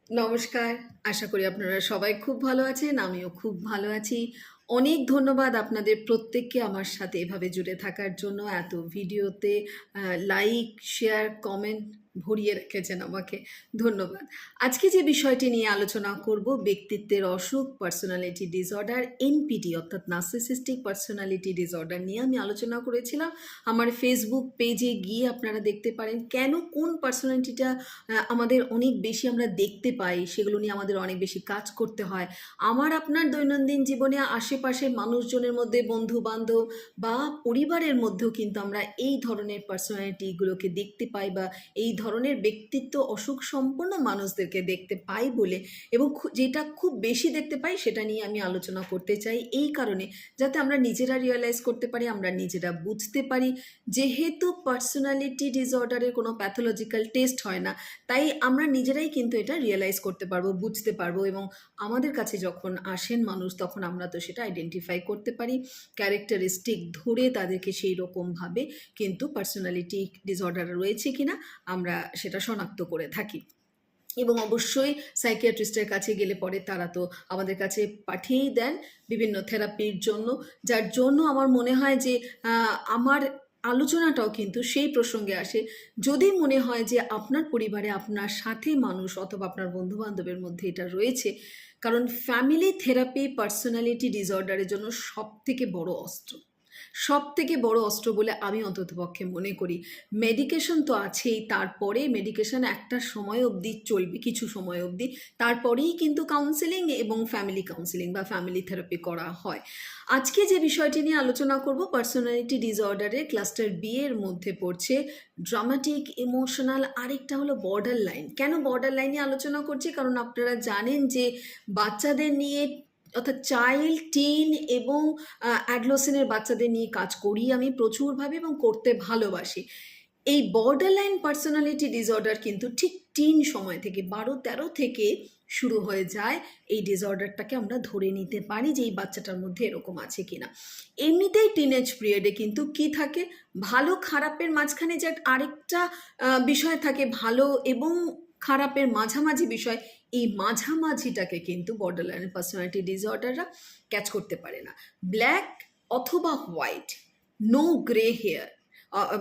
নমস্কার। আশা করি আপনারা সবাই খুব ভালো আছেন। আমিও খুব ভালো আছি। অনেক ধন্যবাদ আপনাদের প্রত্যেককে আমার সাথে এভাবে জুড়ে থাকার জন্য। এত ভিডিওতে লাইক, শেয়ার, কমেন্ট ভরিয়ে রেখেছেন আমাকে। ধন্যবাদ। আজকে যে বিষয়টি নিয়ে আলোচনা করব, ব্যক্তিত্বের অসুখ, পার্সোনালিটি ডিসঅর্ডার, এনপিডি অর্থাৎ নার্সিসিস্টিক পার্সোনালিটি ডিসঅর্ডার নিয়ে আমি আলোচনা করেছিলাম। আমার ফেসবুক পেজে গিয়ে আপনারা দেখতে পারেন কেন কোন পার্সোনালিটিটা আমাদের অনেক বেশি আমরা দেখতে পাই, সেগুলো নিয়ে আমাদের অনেক বেশি কাজ করতে হয়। আমার আপনার দৈনন্দিন জীবনে আশেপাশের মানুষজনের মধ্যে, বন্ধু বান্ধব বা পরিবারের মধ্যেও কিন্তু আমরা এই ধরনের পার্সোনালিটিগুলোকে দেখতে পাই বা এই ধরনের ব্যক্তিত্ব অসুখ সম্পন্ন মানুষদেরকে দেখতে পাই বলে, এবং যেটা খুব বেশি দেখতে পাই সেটা নিয়ে আমি আলোচনা করতে চাই এই কারণে, যাতে আমরা নিজেরা রিয়েলাইজ করতে পারি, আমরা নিজেরা বুঝতে পারি। যেহেতু পার্সোনালিটি ডিসঅর্ডারের কোনো প্যাথোলজিক্যাল টেস্ট হয় না, তাই আমরা নিজেরাই কিন্তু এটা রিয়েলাইজ করতে পারবো, বুঝতে পারবো, এবং আমাদের কাছে যখন আসেন মানুষ তখন আমরা তো সেটা আইডেন্টিফাই করতে পারি, ক্যারেক্টারিস্টিক ধরে তাদেরকে সেই রকমভাবে কিন্তু পার্সোনালিটি ডিসঅর্ডার রয়েছে কিনা আমরা সেটা শনাক্ত করে থাকি। এবং অবশ্যই সাইকিয়াট্রিস্টের কাছে গেলে পরে তারা তো আমাদের কাছে পাঠিয়েই দেন বিভিন্ন থেরাপির জন্য, যার জন্য আমার মনে হয় যে আমার আলোচনাটাও কিন্তু সেই প্রসঙ্গে আসে। যদি মনে হয় যে আপনার পরিবারে আপনার সাথে মানুষ অথবা আপনার বন্ধুবান্ধবের মধ্যে এটা রয়েছে, কারণ ফ্যামিলি থেরাপি পার্সোনালিটি ডিসঅর্ডারের জন্য সবথেকে বড় অস্ত্র, সব থেকে বড় অস্ত্র বলে আমি অন্ততপক্ষে মনে করি। মেডিকেশন তো আছেই, তারপরে মেডিকেশন একটা সময় অবধি চলবে, কিছু সময় অবধি, তারপরেই কিন্তু কাউন্সেলিং এবং ফ্যামিলি কাউন্সেলিং বা ফ্যামিলি থেরাপি করা হয়। আজকে যে বিষয়টি নিয়ে আলোচনা করব, পার্সোনালিটি ডিসঅর্ডারের ক্লাস্টার বি এর মধ্যে পড়ছে ড্রামাটিক, ইমোশনাল, আরেকটা হলো বর্ডার লাইন। কেন বর্ডার লাইনে আলোচনা করছি? কারণ আপনারা জানেন যে বাচ্চাদের নিয়ে, অর্থাৎ চাইল্ড, টিন এবং অ্যাডলোসেনের বাচ্চাদের নিয়ে কাজ করি আমি প্রচুরভাবে এবং করতে ভালোবাসি। এই বর্ডার লাইন পার্সোনালিটি ডিসঅর্ডার কিন্তু ঠিক টিন সময় থেকে 12-13 থেকে শুরু হয়ে যায়। এই ডিসঅর্ডারটাকে আমরা ধরে নিতে পারি যে এই বাচ্চাটার মধ্যে এরকম আছে কিনা। এমনিতেই টিনেজ পিরিয়ডে কিন্তু কি থাকে, ভালো খারাপের মাঝখানে যে আরেকটা বিষয় থাকে, ভালো এবং খারাপের মাঝামাঝি বিষয়, এই মাঝামাঝিটাকে কিন্তু বর্ডার লাইন পার্সোনালিটি ডিসঅর্ডাররা ক্যাচ করতে পারে না। ব্ল্যাক অথবা হোয়াইট, নো গ্রে হেয়ার,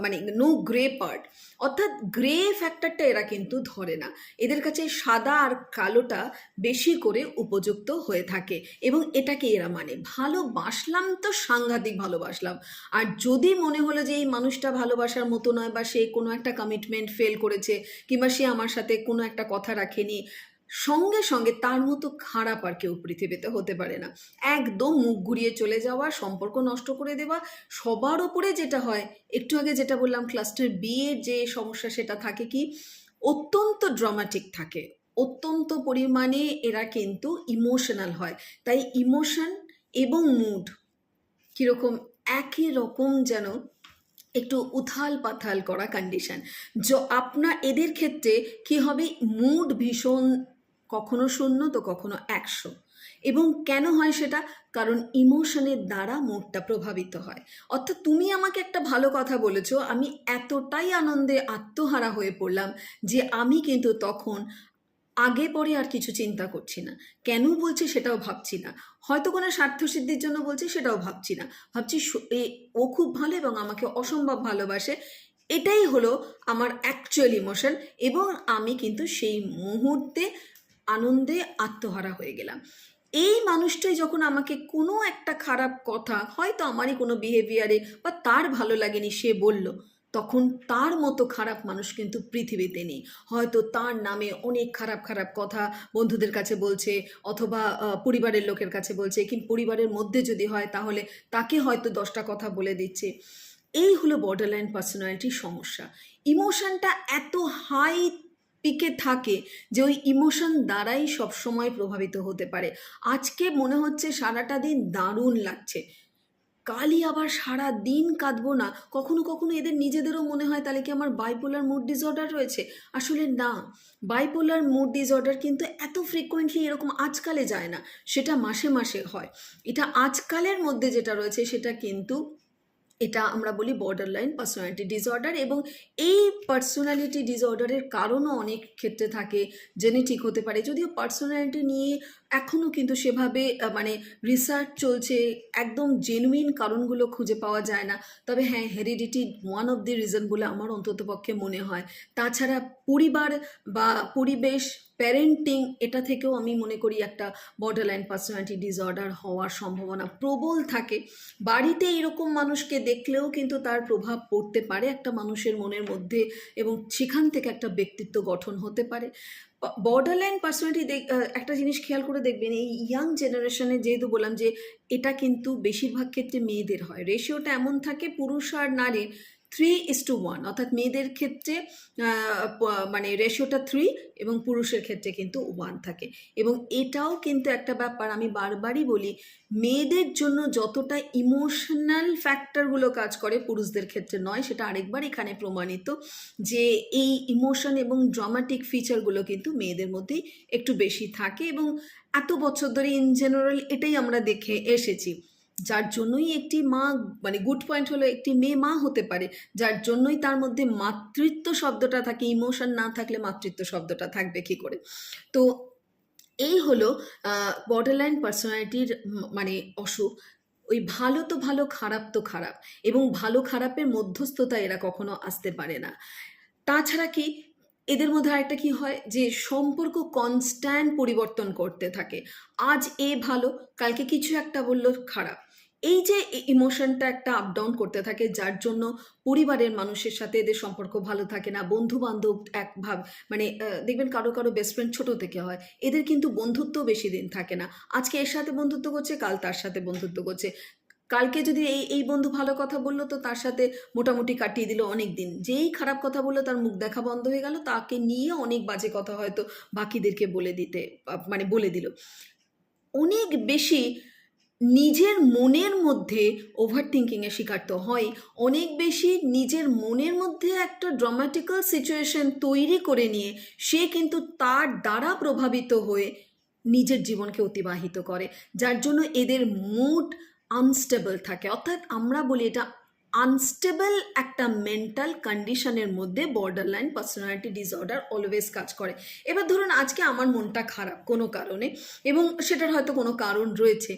মানে নো গ্রে পার্ট, অর্থাৎ গ্রে ফ্যাক্টরটা এরা কিন্তু ধরে না। এদের কাছে সাদা আর কালোটা বেশি করে উপযুক্ত হয়ে থাকে, এবং এটাকে এরা মানে ভালোবাসলাম তো সাংঘাতিক ভালোবাসলাম, আর যদি মনে হলো যে এই মানুষটা ভালোবাসার মতো নয়, বা সে কোনো একটা কমিটমেন্ট ফেল করেছে, কিংবা সে আমার সাথে কোনো একটা কথা রাখেনি, সঙ্গে সঙ্গে তার মতো খারাপ আর কেউ পৃথিবীতে হতে পারে না। একদম মুখ ঘুরিয়ে চলে যাওয়া, সম্পর্ক নষ্ট করে দেওয়া। সবার ওপরে যেটা হয়, একটু আগে যেটা বললাম ক্লাস্টার বি এর যে সমস্যা, সেটা থাকে কি, অত্যন্ত ড্রামাটিক থাকে, অত্যন্ত পরিমাণে এরা কিন্তু ইমোশনাল হয়। তাই ইমোশন এবং মুড কীরকম, একই রকম যেন একটু উথাল পাথাল করা কন্ডিশন। আপনার এদের ক্ষেত্রে কি হবে, মুড ভীষণ, কখনো 0 তো কখনো 100। এবং কেন হয় সেটা? কারণ ইমোশনের দ্বারা মুডটা প্রভাবিত হয়। অর্থাৎ তুমি আমাকে একটা ভালো কথা বলেছো, আমি এতটাই আনন্দে আত্মহারা হয়ে পড়লাম যে আমি কিন্তু তখন আগে পরে আর কিছু চিন্তা করছি না। কেন বলছে সেটাও ভাবছি না, হয়তো কোনো স্বার্থসিদ্ধির জন্য বলছে সেটাও ভাবছি না, ভাবছি ও খুব ভালো এবং আমাকে অসম্ভব ভালোবাসে, এটাই হলো আমার অ্যাকচুয়াল ইমোশন, এবং আমি কিন্তু সেই মুহূর্তে আনন্দে আত্মহারা হয়ে গেলাম। এই মানুষটাই যখন আমাকে কোনো একটা খারাপ কথা, হয়তো আমারই কোনো বিহেভিয়ারে বা তার ভালো লাগেনি, সে বলল, তখন তার মতো খারাপ মানুষ কিন্তু পৃথিবীতে নেই। হয়তো তার নামে অনেক খারাপ খারাপ কথা বন্ধুদের কাছে বলছে, অথবা পরিবারের লোকের কাছে বলছে, কিন্তু পরিবারের মধ্যে যদি হয় তাহলে তাকে হয়তো 10টা কথা বলে দিচ্ছে। এই হলো বর্ডারলাইন পার্সোনালিটির সমস্যা। ইমোশনটা এত হাই পিকে থাকে যে ওই ইমোশন দ্বারাই সবসময় প্রভাবিত হতে পারে। আজকে মনে হচ্ছে সারাটা দিন দারুণ লাগছে, কালই আবার সারা দিন কাঁদবো না। কখনো কখনো এদের নিজেদেরও মনে হয় তাহলে কি আমার বাইপোলার মুড ডিসঅর্ডার রয়েছে। আসলে না, বাইপোলার মুড ডিসঅর্ডার কিন্তু এত ফ্রিকোয়েন্টলি এরকম আজকালে যায় না, সেটা মাসে মাসে হয়। এটা আজকালের মধ্যে যেটা রয়েছে সেটা কিন্তু এটা আমরা বলি বর্ডারলাইন পার্সোনালিটি ডিসঅর্ডার। এবং এই পার্সোনালিটি ডিসঅর্ডারের কারণও অনেক ক্ষেত্রে থাকে, জেনেটিক হতে পারে, যদিও পার্সোনালিটি নিয়ে এখনও কিন্তু সেভাবে মানে রিসার্চ চলছে, একদম জেনুইন কারণগুলো খুঁজে পাওয়া যায় না। তবে হ্যাঁ, heredity one of the reason বলে আমার অন্ততপক্ষে মনে হয়। তাছাড়া পরিবার বা পরিবেশ, প্যারেন্টিং, এটা থেকেও আমি মনে করি একটা বর্ডারলাইন পার্সোনালিটি ডিসঅর্ডার হওয়ার সম্ভাবনা প্রবল থাকে। বাড়িতে এরকম মানুষকে দেখলেও কিন্তু তার প্রভাব পড়তে পারে একটা মানুষের মনের মধ্যে, এবং সেখান থেকে একটা ব্যক্তিত্ব গঠন হতে পারে। বর্ডারলাইন পার্সোনালিটি একটা জিনিস খেয়াল করে দেখবেন, এই ইয়াং জেনারেশনে যেহেতু বললাম যে এটা কিন্তু বেশিরভাগ ক্ষেত্রে মেয়েদের হয়, রেশিওটা এমন থাকে পুরুষ আর নারীর 3:1, অর্থাৎ মেয়েদের ক্ষেত্রে মানে রেশিওটা 3 এবং পুরুষের ক্ষেত্রে কিন্তু 1 থাকে। এবং এটাও কিন্তু একটা ব্যাপার, আমি বারবারই বলি, মেয়েদের জন্য যতটা ইমোশনাল ফ্যাক্টরগুলো কাজ করে পুরুষদের ক্ষেত্রে নয়, সেটা আরেকবার এখানে প্রমাণিত যে এই ইমোশন এবং ড্রামাটিক ফিচারগুলো কিন্তু মেয়েদের মধ্যেই একটু বেশি থাকে। এবং এত বছর ধরে ইন জেনারেল এটাই আমরা দেখে এসেছি, যার জন্যই একটি মা, মানে গুড পয়েন্ট হলো একটি মেয়ে মা হতে পারে, যার জন্যই তার মধ্যে মাতৃত্ব শব্দটা থাকে। ইমোশন না থাকলে মাতৃত্ব শব্দটা থাকবে কি করে? তো এই হলো বর্ডারলাইন পার্সোনালিটির মানে অসুখ। ওই ভালো তো ভালো, খারাপ তো খারাপ, এবং ভালো খারাপের মধ্যস্থতা এরা কখনো আসতে পারে না। তাছাড়া কি, এদের মধ্যে আরেকটা কি হয় যে সম্পর্ক কনস্ট্যান্ট পরিবর্তন করতে থাকে। আজ এ ভালো, কালকে কিছু একটা বললো খারাপ। এই যে ইমোশনটা একটা আপ ডাউন করতে থাকে, যার জন্য পরিবারের মানুষের সাথে এদের সম্পর্ক ভালো থাকে না। বন্ধু বান্ধব এক ভাব, মানে দেখবেন কারো কারো বেস্ট ফ্রেন্ড ছোট থেকে হয়, এদের কিন্তু বন্ধুত্ব বেশি দিন থাকে না। আজকে এর সাথে বন্ধুত্ব করছে, কাল তার সাথে বন্ধুত্ব করছে। কালকে যদি এই বন্ধু ভালো কথা বললো তো তার সাথে মোটামুটি কাটিয়ে দিল অনেক দিন, যেই খারাপ কথা বললো তার মুখ দেখা বন্ধ হয়ে গেল, তাকে নিয়ে অনেক বাজে কথা হয়তো বাকিদেরকে বলে দিতে মানে বলে দিল। অনেক বেশি নিজের মনের মধ্যে ওভার থিঙ্কিংয়ের শিকার তো হয়, অনেক বেশি নিজের মনের মধ্যে একটা ড্রামাটিক্যাল সিচুয়েশন তৈরি করে নিয়ে সে কিন্তু তার দ্বারা প্রভাবিত হয়ে নিজের জীবনকে অতিবাহিত করে, যার জন্য এদের মুড আনস্টেবল থাকে। অর্থাৎ আমরা বলি এটা আনস্টেবল একটা মেন্টাল কন্ডিশনের মধ্যে বর্ডারলাইন পার্সোনালিটি ডিসঅর্ডার অলওয়েজ কাজ করে। এবার ধরুন আজকে আমার মনটা খারাপ কোনো কারণে, এবং সেটার হয়তো কোনো কারণ রয়েছে,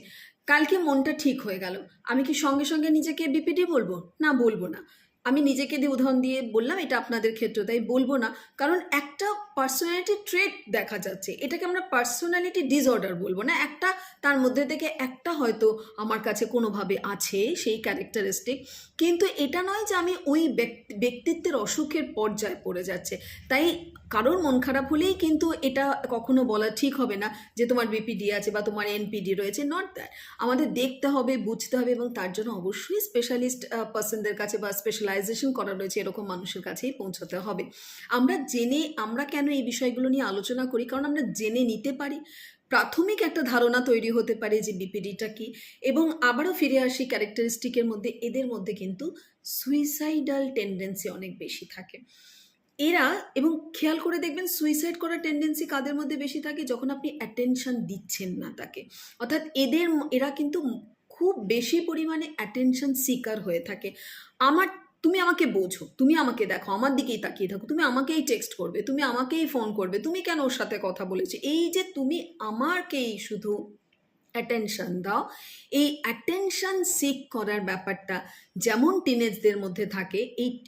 কালকে মনটা ঠিক হয়ে গেল, আমি কি সঙ্গে সঙ্গে নিজেকে বিপিডি বলবো? না, বলবো না। আমি নিজেকে দিয়ে উদাহরণ দিয়ে বললাম, এটা আপনাদের ক্ষেত্রে তাই বলবো না, কারণ একটা পার্সোনালিটি ট্রেট দেখা যাচ্ছে, এটাকে আমরা পার্সোনালিটি ডিসঅর্ডার বলবো না। একটা তার মধ্যে থেকে একটা হয়তো আমার কাছে কোনোভাবে আছে সেই ক্যারেক্টারিস্টিক, কিন্তু এটা নয় যে আমি ওই ব্যক্তিত্বের অসুখের পর্যায়ে পড়ে যাচ্ছে। তাই কারোর মন খারাপ হলেই কিন্তু এটা কখনো বলা ঠিক হবে না যে তোমার বিপিডি আছে বা তোমার এনপিডি রয়েছে, নট দ্যাট। আমাদের দেখতে হবে, বুঝতে হবে, এবং তার জন্য অবশ্যই স্পেশালিস্ট পার্সনদের কাছে বা স্পেশালাইজেশন করা রয়েছে এরকম মানুষের কাছেই পৌঁছতে হবে। আমরা কেন এই বিষয়গুলো নিয়ে আলোচনা করি? কারণ আমরা জেনে নিতে পারি, প্রাথমিক একটা ধারণা তৈরি হতে পারে যে বিপিডিটা কি। এবং আবারও ফিরে আসি ক্যারেক্টারিস্টিকের মধ্যে, এদের মধ্যে কিন্তু সুইসাইডাল টেন্ডেন্সি অনেক বেশি থাকে এরা। এবং খেয়াল করে দেখবেন সুইসাইড করার টেন্ডেন্সি কাদের মধ্যে বেশি থাকে? যখন আপনি অ্যাটেনশন দিচ্ছেন না তাকে। অর্থাৎ এরা কিন্তু খুব বেশি পরিমাণে অ্যাটেনশন সিকার হয়ে থাকে। তুমি আমাকে বোঝো, তুমি আমাকে দেখো, আমার দিকেই তাকিয়ে থাকো, তুমি আমাকেই টেক্সট করবে, তুমি আমাকেই ফোন করবে, তুমি কেন ওর সাথে কথা বলেছো, এই যে তুমি আমাকেই শুধু অ্যাটেনশন দাও, এই অ্যাটেনশন সিক করার ব্যাপারটা যেমন টিনেজদের মধ্যে থাকে,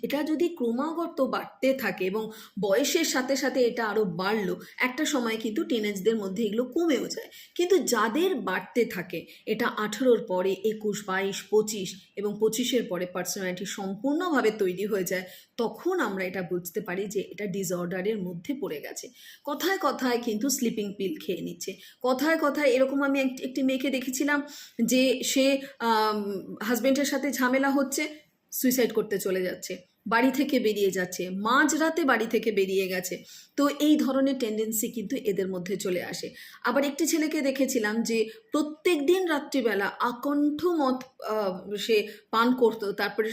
এটা যদি ক্রমাগত বাড়তে থাকে এবং বয়সের সাথে সাথে এটা আরও বাড়লো, একটা সময় কিন্তু টিনেজদের মধ্যে এগুলো কমেও যায়। কিন্তু যাদের বাড়তে থাকে এটা 18-র পরে 21, 22, 25 এবং 25-এর পরে পার্সোনালিটি সম্পূর্ণভাবে তৈরি হয়ে যায়, তখন আমরা এটা বুঝতে পারি যে এটা ডিসঅর্ডারের মধ্যে পড়ে গেছে। কথায় কথায় কিন্তু স্লিপিং পিল খেয়ে নিচ্ছে, কথায় কথায় এরকম আমি একটি মেয়েকে দেখেছিলাম যে সে হাজবেন্ডের সাথে ঝামেলা হচ্ছে, সুইসাইড করতে চলে যাচ্ছে, বাড়ি থেকে বেরিয়ে যাচ্ছে, মাঝরাতে বাড়ি থেকে বেরিয়ে গেছে। তো এই ধরনের টেন্ডেন্সি কিন্তু এদের মধ্যে চলে আসে। আবার একটি ছেলেকে দেখেছিলাম যে প্রত্যেক দিন রাত্রিবেলা আকণ্ঠ মদ সে পান করতো, তারপরে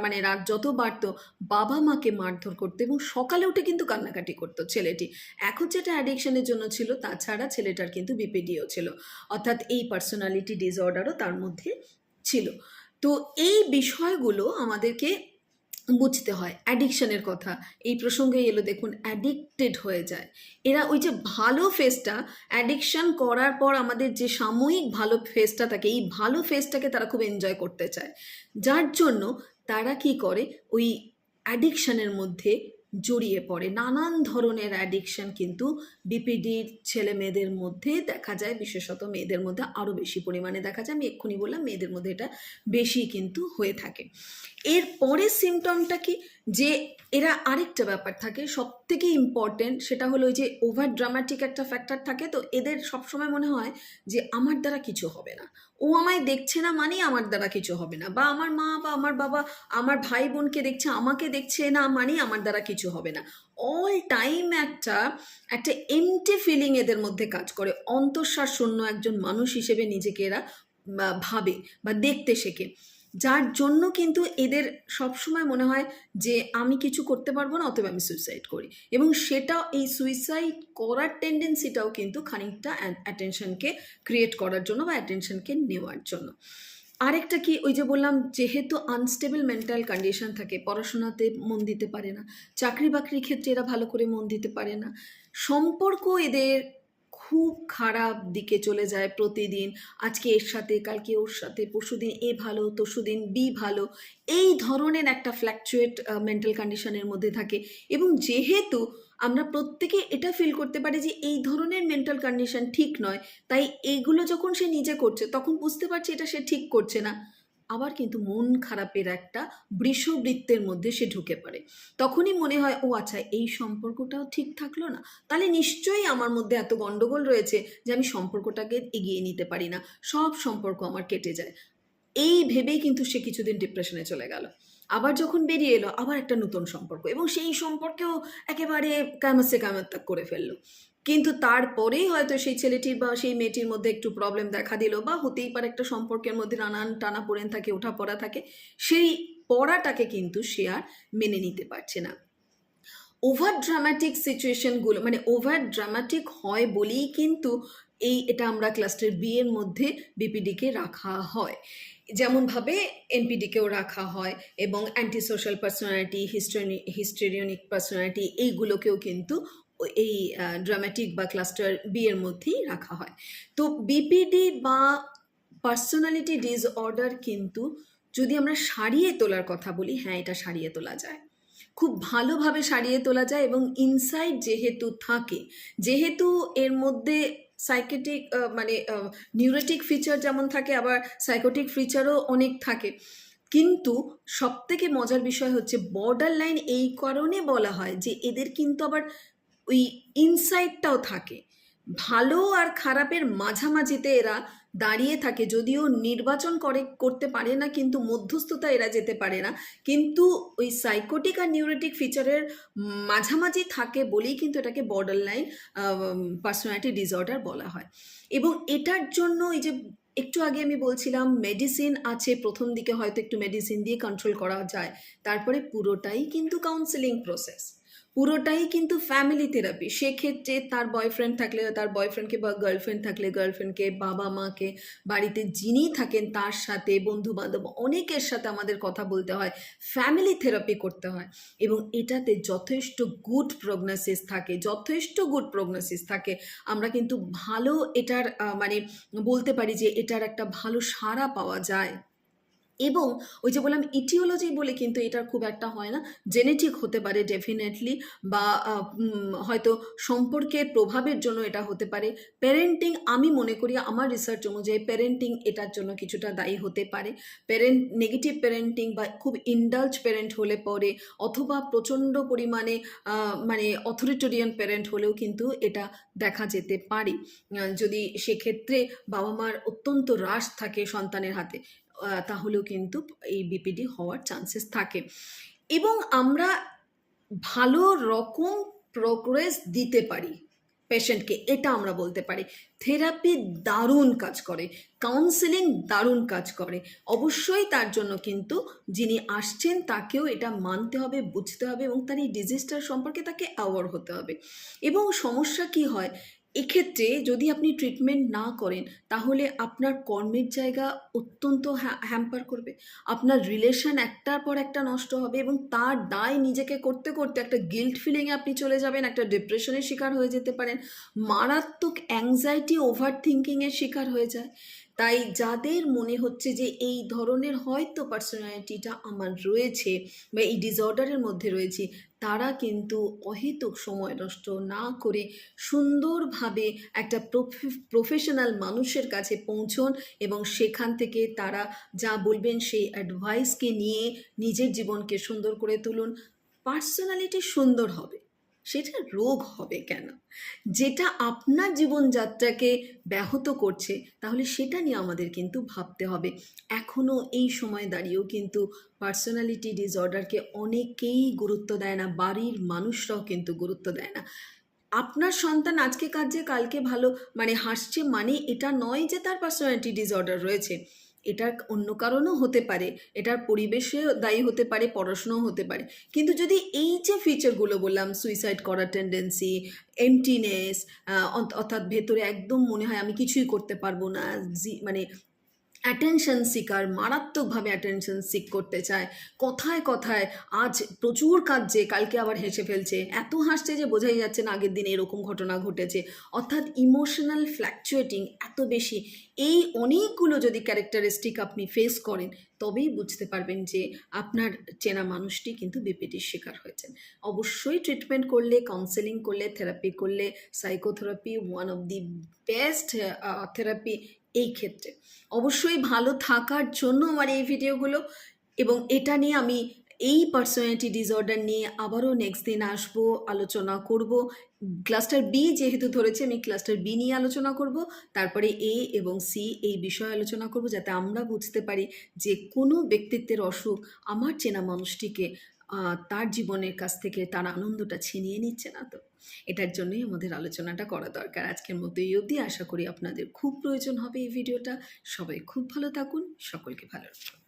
মানে রাত যত বাড়তো বাবা মাকে মারধর করতো, এবং সকালে উঠে কিন্তু কান্নাকাটি করতো ছেলেটি। এখন যেটা অ্যাডিকশনের জন্য ছিল, তাছাড়া ছেলেটার কিন্তু বিপিডিও ছিল, অর্থাৎ এই পার্সোনালিটি ডিসঅর্ডারও তার মধ্যে ছিল। তো তো এই বিষয়গুলো আমাদেরকে বুঝতে হয়। অ্যাডিকশানের কথা এই প্রসঙ্গে এলো, দেখুন অ্যাডিক্টেড হয়ে যায় এরা। ওই যে ভালো ফেজটা, অ্যাডিকশান করার পর আমাদের যে সাময়িক ভালো ফেজটা থাকে, এই ভালো ফেজটাকে তারা খুব এনজয় করতে চায়, যার জন্য তারা কি করে, ওই অ্যাডিকশানের মধ্যে জড়িয়ে পড়ে। নানান ধরনের অ্যাডিকশান কিন্তু বিপিডির ছেলে মেয়েদের মধ্যে দেখা যায়, বিশেষত মেয়েদের মধ্যে আরও বেশি পরিমাণে দেখা যায়। আমি এক্ষুনি বললাম মেয়েদের মধ্যে এটা বেশি কিন্তু হয়ে থাকে। এর পরের সিমটমটা কি, যে এরা আরেকটা ব্যাপার থাকে সব থেকে ইম্পর্টেন্ট, সেটা হলো ওই যে ওভার ড্রামাটিক একটা ফ্যাক্টর থাকে। তো এদের সবসময় মনে হয় যে আমার দ্বারা কিছু হবে না, ও আমায় দেখছে না মানে আমার দ্বারা কিছু হবে না, বা আমার মা বা আমার বাবা আমার ভাই বোনকে দেখছে, আমাকে দেখছে না মানে আমার দ্বারা কিছু হবে না। অল টাইম একটা একটা এমটি ফিলিং এদের মধ্যে কাজ করে। অন্তঃশ্বাস শূন্য একজন মানুষ হিসেবে নিজেকে এরা ভাবে বা দেখতে শেখে, যার জন্য কিন্তু এদের সবসময় মনে হয় যে আমি কিছু করতে পারবো না, অতএব আমি সুইসাইড করি। এবং সেটা, এই সুইসাইড করার টেন্ডেন্সিটাও কিন্তু খানিকটা অ্যাটেনশনকে ক্রিয়েট করার জন্য বা অ্যাটেনশনকে নেওয়ার জন্য। আরেকটা কি, ওই যে বললাম যেহেতু আনস্টেবল মেন্টাল কন্ডিশন থাকে, পড়াশোনাতে মন দিতে পারে না, চাকরি বাকরির ক্ষেত্রে এরা ভালো করে মন দিতে পারে না, সম্পর্ক এদের খুব খারাপ দিকে চলে যায় প্রতিদিন। আজকে এর সাথে, কালকে ওর সাথে, পরশুদিন এ ভালো, তরশুদিন বি ভালো, এই ধরনের একটা ফ্ল্যাকচুয়েট মেন্টাল কন্ডিশনের মধ্যে থাকে। এবং যেহেতু আমরা প্রত্যেকে এটা ফিল করতে পারি যে এই ধরনের মেন্টাল কন্ডিশন ঠিক নয়, তাই এইগুলো যখন সে নিজে করছে তখন বুঝতে পারছে এটা সে ঠিক করছে না, আবার কিন্তু মন খারাপের একটা বৃষবৃত্তের মধ্যে সে ঢুকে পড়ে। তখনই মনে হয় ও আচ্ছা, এই সম্পর্কটাও ঠিক থাকলো না, তাহলে নিশ্চয়ই আমার মধ্যে এত গন্ডগোল রয়েছে যে আমি সম্পর্কটাকে এগিয়ে নিতে পারি না, সব সম্পর্ক আমার কেটে যায়। এই ভেবেই কিন্তু সে কিছুদিন ডিপ্রেশনে চলে গেল। আবার যখন বেরিয়ে এলো আবার একটা নতুন সম্পর্ক, এবং সেই সম্পর্কেও একেবারে কামাসে কামাত্তাক করে ফেললো। কিন্তু তারপরেই হয়তো সেই ছেলেটির বা সেই মেয়েটির মধ্যে একটু প্রবলেম দেখা দিল, বা হতেই পারে একটা সম্পর্কের মধ্যে নানান টানাপোড়েন থাকে, ওঠাপড়া থাকে, সেই পড়াটাকে কিন্তু সে আর মেনে নিতে পারছে না। ওভার ড্রামাটিক সিচুয়েশনগুলো, মানে ওভার ড্রামাটিক হয় বলেই কিন্তু এটা আমরা ক্লাস্টার বি এর মধ্যে বিপিডিকে রাখা হয়। যেমনভাবে এনপিডিকেও রাখা হয়, এবং অ্যান্টি সোশ্যাল পার্সোনালিটি, হিস্টেরিয়নিক পার্সোনালিটি, এইগুলোকেও কিন্তু এই ড্রামাটিক বা ক্লাস্টার বি এর মধ্যেই রাখা হয়। তো বিপিডি বা পার্সোনালিটি ডিসঅর্ডার কিন্তু যদি আমরা সারিয়ে তোলার কথা বলি, হ্যাঁ এটা সারিয়ে তোলা যায়, খুব ভালোভাবে সারিয়ে তোলা যায়। এবং ইনসাইড যেহেতু থাকে, যেহেতু এর মধ্যে সাইকেটিক মানে নিউরোটিক ফিচার যেমন থাকে, আবার সাইকোটিক ফিচারও অনেক থাকে। কিন্তু সবথেকে মজার বিষয় হচ্ছে বর্ডার লাইন এই কারণে বলা হয় যে এদের কিন্তু আবার ওই ইনসাইডটাও থাকে, ভালো আর খারাপের মাঝামাঝিতে এরা দাঁড়িয়ে থাকে। যদিও নির্বাচন করতে পারে না, কিন্তু মধ্যস্থতা এরা যেতে পারে না, কিন্তু ওই সাইকোটিক আর নিউরোটিক ফিচারের মাঝামাঝি থাকে বলেই কিন্তু এটাকে বর্ডার লাইন পার্সোনালিটি ডিসঅর্ডার বলা হয়। এবং এটার জন্য এই যে একটু আগে আমি বলছিলাম মেডিসিন আছে, প্রথম দিকে হয়তো একটু মেডিসিন দিয়ে কন্ট্রোল করা যায়, তারপরে পুরোটাই কিন্তু কাউন্সেলিং প্রসেস, পুরোটাই কিন্তু ফ্যামিলি থেরাপি। সেক্ষেত্রে তার বয়ফ্রেন্ড থাকলে তার বয়ফ্রেন্ডকে, বা গার্লফ্রেন্ড থাকলে গার্লফ্রেন্ডকে, বাবা মাকে, বাড়িতে যিনি থাকেন তার সাথে, বন্ধু বান্ধব অনেকের সাথে আমাদের কথা বলতে হয়, ফ্যামিলি থেরাপি করতে হয়। এবং এটাতে যথেষ্ট গুড প্রগনোসিস থাকে, যথেষ্ট গুড প্রগনোসিস থাকে। আমরা কিন্তু ভালো এটার মানে বলতে পারি যে এটার একটা ভালো সাড়া পাওয়া যায়। এবং ওই যে বললাম ইটিওলজি বলে কিন্তু এটার খুব একটা হয় না, জেনেটিক হতে পারে ডেফিনেটলি, বা হয়তো সম্পর্কের প্রভাবের জন্য এটা হতে পারে। প্যারেন্টিং, আমি মনে করি আমার রিসার্চ অনুযায়ী প্যারেন্টিং এটার জন্য কিছুটা দায়ী হতে পারে। নেগেটিভ প্যারেন্টিং বা খুব ইন্ডালজ প্যারেন্ট হলে পরে, অথবা প্রচণ্ড পরিমাণে মানে অথরিটেরিয়ান প্যারেন্ট হলেও কিন্তু এটা দেখা যেতে পারে। যদি সেক্ষেত্রে বাবা মার অত্যন্ত হ্রাস থাকে সন্তানের হাতে, তাহলেও কিন্তু এই বিপিডি হওয়ার চান্সেস থাকে। এবং আমরা ভালো রকম প্রোগ্রেস দিতে পারি পেশেন্টকে, এটা আমরা বলতে পারি। থেরাপি দারুণ কাজ করে, কাউন্সেলিং দারুণ কাজ করে। অবশ্যই তার জন্য কিন্তু যিনি আসছেন তাকেও এটা মানতে হবে, বুঝতে হবে, এবং তার এই ডিজিজটার সম্পর্কে তাকে অ্যাওয়ার হতে হবে। এবং সমস্যা কি হয়, এক্ষেত্রে যদি আপনি ট্রিটমেন্ট না করেন তাহলে আপনার কর্মের জায়গা অত্যন্ত হ্যাম্পার করবে। আপনার রিলেশন একটার পর একটা নষ্ট হবে এবং তার দায় নিজেকে করতে করতে একটা গিল্ট ফিলিংয়ে আপনি চলে যাবেন, একটা ডিপ্রেশনের শিকার হয়ে যেতে পারেন, মারাত্মক অ্যাংজাইটি ওভার থিঙ্কিংয়ের শিকার হয়ে যায়। তাই যাদের মনে হচ্ছে যে এই ধরনের হয়তো পার্সোনালিটিটা আমার রয়েছে বা এই ডিসঅর্ডারের মধ্যে রয়েছি, তারা কিন্তু অহেতুক সময় নষ্ট না করে সুন্দরভাবে একটা প্রফেশনাল মানুষের কাছে পৌঁছন এবং সেখান থেকে তারা যা বলবেন সেই অ্যাডভাইসকে নিয়ে নিজের জীবনকে সুন্দর করে তুলুন। পার্সোনালিটি সুন্দর হবে, সেটা রোগ হবে কেন? যেটা আপনার জীবনযাত্রাকে ব্যাহত করছে তাহলে সেটা নিয়ে আমাদের কিন্তু ভাবতে হবে। এখনও এই সময় দাঁড়িয়েও কিন্তু পার্সোনালিটি ডিসঅর্ডারকে অনেকেই গুরুত্ব দেয় না, বাড়ির মানুষরাও কিন্তু গুরুত্ব দেয় না। আপনার সন্তান আজকে কাঁদছে কালকে ভালো মানে হাসছে মানে এটা নয় যে তার পার্সোনালিটি ডিসঅর্ডার রয়েছে। এটার অন্য কারণও হতে পারে, এটার পরিবেশে দায়ী হতে পারে, পড়াশোনাও হতে পারে। কিন্তু যদি এই যে ফিচারগুলো বললাম, সুইসাইড করার টেন্ডেন্সি, এমটিনেস, অর্থাৎ ভেতরে একদম মনে হয় আমি কিছুই করতে পারবো না, মানে অ্যাটেনশন সিকার, মারাত্মকভাবে অ্যাটেনশন সিক করতে চায়, কথায় কথায় আজ প্রচুর কাঁদছে কালকে আবার হেসে ফেলছে, এত হাসছে যে বোঝাই যাচ্ছে না আগের দিন এরকম ঘটনা ঘটেছে, অর্থাৎ ইমোশনাল ফ্ল্যাকচুয়েটিং এত বেশি। এই অনেকগুলো যদি ক্যারেক্টারিস্টিক আপনি ফেস করেন তবেই বুঝতে পারবেন যে আপনার চেনা মানুষটি কিন্তু বিপিটির শিকার হয়েছেন। অবশ্যই ট্রিটমেন্ট করলে, কাউন্সেলিং করলে, থেরাপি করলে, psychotherapy one of the best therapy এই ক্ষেত্রে। অবশ্যই ভালো থাকার জন্য আমার এই ভিডিওগুলো, এবং এটা নিয়ে আমি এই পার্সোনালিটি ডিসঅর্ডার নিয়ে আবারও নেক্সট দিন আসবো, আলোচনা করব। ক্লাস্টার বি যেহেতু ধরেছে আমি ক্লাস্টার বি নিয়ে আলোচনা করব, তারপরে এ এবং সি এই বিষয়ে আলোচনা করব, যাতে আমরা বুঝতে পারি যে কোনো ব্যক্তিত্বের অসুখ আমার চেনা মানুষটিকে তার জীবনের কাছ থেকে তার আনন্দটা ছিনিয়ে নিচ্ছে না তো। এটার জন্যই আমাদের আলোচনাটা করা দরকার। আজকের মতো এই অবধি। আশা করি আপনাদের খুব প্রয়োজন হবে এই ভিডিওটা। সবাই খুব ভালো থাকুন, সকলকে ভালো রাখুন।